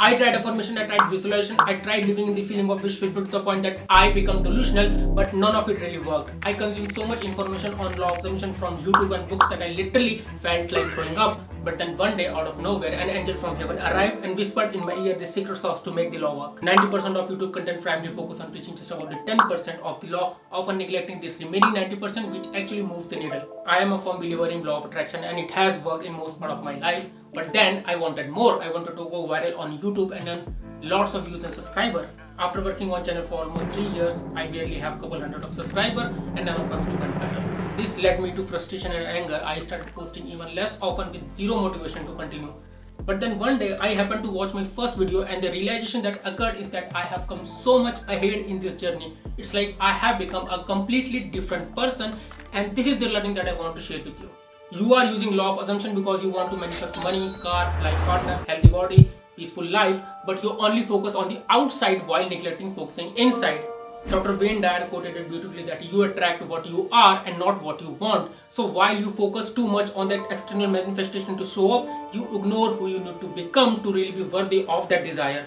I tried affirmation, I tried visualization, I tried living in the feeling of wish fulfilled to the point that I become delusional, but none of it really worked. I consumed so much information on law of assumption from YouTube and books that I literally felt like throwing up. But then one day, out of nowhere, an angel from heaven arrived and whispered in my ear the secret sauce to make the law work. 90% of YouTube content primarily focus on preaching just about the 10% of the law, often neglecting the remaining 90% which actually moves the needle. I am a firm believer in law of attraction and it has worked in most part of my life. But then I wanted more. I wanted to go viral on YouTube and earn lots of views and subscribers. After working on channel for almost 3 years, I barely have couple hundred of subscribers and none of them YouTube and viral. This led me to frustration and anger. I started posting even less often with zero motivation to continue. But then one day I happened to watch my first video and the realization that occurred is that I have come so much ahead in this journey. It's like I have become a completely different person, and this is the learning that I want to share with you. You are using law of assumption because you want to manifest money, car, life partner, healthy body, peaceful life, but you only focus on the outside while neglecting focusing inside. Dr. Wayne Dyer quoted it beautifully that you attract what you are and not what you want. So while you focus too much on that external manifestation to show up, you ignore who you need to become to really be worthy of that desire.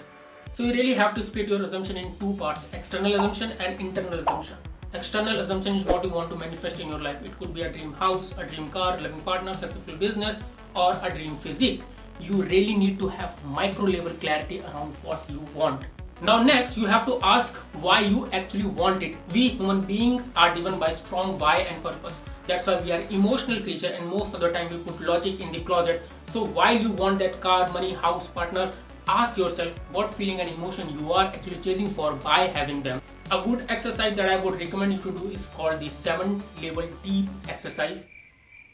So you really have to split your assumption in two parts, external assumption and internal assumption. External assumption is what you want to manifest in your life. It could be a dream house, a dream car, loving partner, successful business, or a dream physique. You really need to have micro level clarity around what you want. Now next, you have to ask why you actually want it. We human beings are driven by strong why and purpose. That's why we are emotional creature and most of the time we put logic in the closet. So while you want that car, money, house, partner, ask yourself what feeling and emotion you are actually chasing for by having them. A good exercise that I would recommend you to do is called the 7 level deep exercise.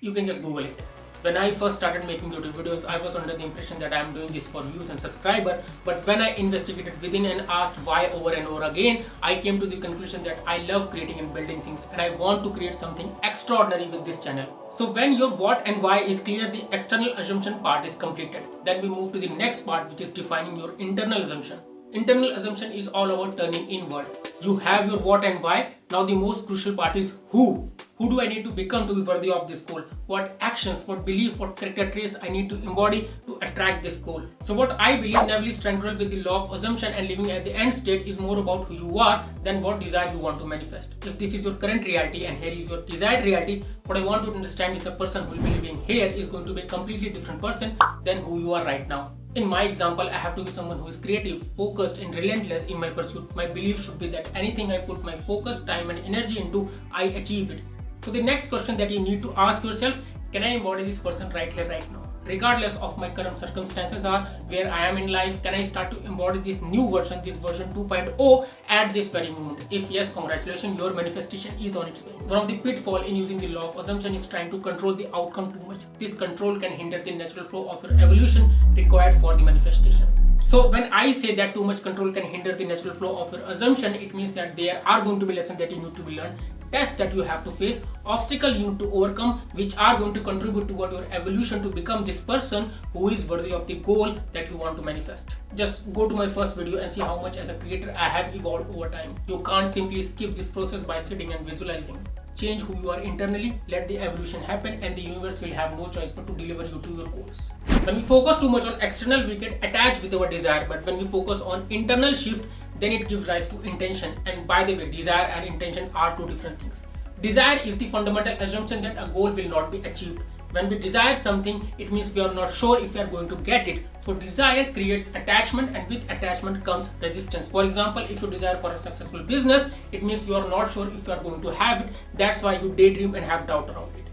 You can just Google it. When I first started making YouTube videos, I was under the impression that I am doing this for views and subscribers. But when I investigated within and asked why over and over again, I came to the conclusion that I love creating and building things and I want to create something extraordinary with this channel. So when your what and why is clear, the external assumption part is completed. Then we move to the next part, which is defining your internal assumption. Internal assumption is all about turning inward. You have your what and why. Now the most crucial part is who. Who do I need to become to be worthy of this goal? What actions, what belief, what character traits I need to embody to attract this goal? So what I believe Neville is central with the law of assumption and living at the end state is more about who you are than what desire you want to manifest. If this is your current reality and here is your desired reality, what I want to understand is the person who will be living here is going to be a completely different person than who you are right now. In my example, I have to be someone who is creative, focused and relentless in my pursuit. My belief should be that anything I put my focus, time and energy into, I achieve it. So the next question that you need to ask yourself, can I embody this person right here, right now? Regardless of my current circumstances or where I am in life, can I start to embody this new version, this version 2.0 at this very moment? If yes, congratulations, your manifestation is on its way. One of the pitfalls in using the law of assumption is trying to control the outcome too much. This control can hinder the natural flow of your evolution required for the manifestation. So when I say that too much control can hinder the natural flow of your assumption, it means that there are going to be lessons that you need to be learned, tests that you have to face, obstacles you need to overcome, which are going to contribute toward your evolution to become this person who is worthy of the goal that you want to manifest. Just go to my first video and see how much as a creator I have evolved over time. You can't simply skip this process by sitting and visualizing. Change who you are internally, let the evolution happen, and the universe will have no choice but to deliver you to your goals. When we focus too much on external, we get attached with our desire, but when we focus on internal shift, then it gives rise to intention. And by the way, desire and intention are two different things. Desire is the fundamental assumption that a goal will not be achieved. When we desire something, it means we are not sure if we are going to get it. So desire creates attachment, and with attachment comes resistance. For example, if you desire for a successful business, it means you are not sure if you are going to have it. That's why you daydream and have doubt around it.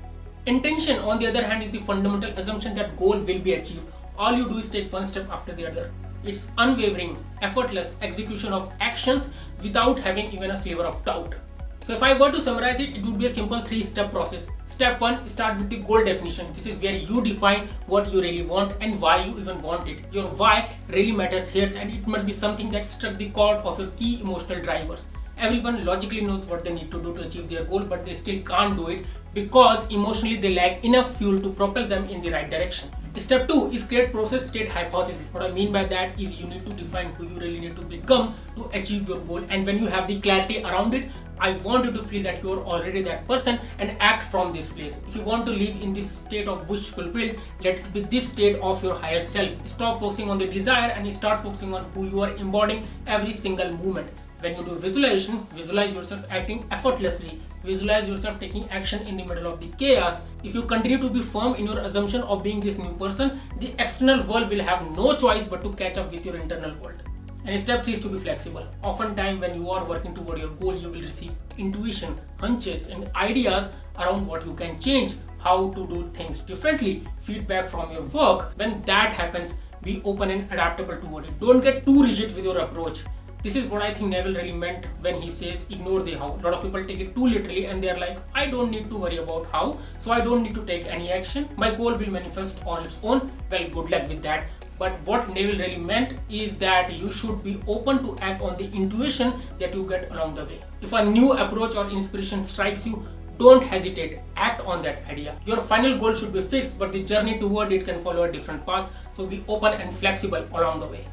Intention, on the other hand, is the fundamental assumption that goal will be achieved. All you do is take one step after the other. It's unwavering, effortless execution of actions without having even a sliver of doubt. So if I were to summarize it, it would be a simple 3-step process. Step 1, start with the goal definition. This is where you define what you really want and why you even want it. Your why really matters here, and it must be something that struck the chord of your key emotional drivers. Everyone logically knows what they need to do to achieve their goal, but they still can't do it because emotionally they lack enough fuel to propel them in the right direction. Step 2 is create process state hypothesis. What I mean by that is you need to define who you really need to become to achieve your goal, and when you have the clarity around it, I want you to feel that you are already that person and act from this place. If you want to live in this state of wish fulfilled, let it be this state of your higher self. Stop focusing on the desire and start focusing on who you are embodying every single moment. When you do visualization, visualize yourself acting effortlessly. Visualize yourself taking action in the middle of the chaos. If you continue to be firm in your assumption of being this new person, the external world will have no choice but to catch up with your internal world. And step 3 is to be flexible. Oftentimes when you are working toward your goal, you will receive intuition, hunches and ideas around what you can change, how to do things differently, feedback from your work. When that happens, be open and adaptable toward it. Don't get too rigid with your approach. This is what I think Neville really meant when he says ignore the how. A lot of people take it too literally and they're like, I don't need to worry about how, so I don't need to take any action. My goal will manifest on its own. Well, good luck with that. But what Neville really meant is that you should be open to act on the intuition that you get along the way. If a new approach or inspiration strikes you, don't hesitate, act on that idea. Your final goal should be fixed, but the journey toward it can follow a different path, so be open and flexible along the way.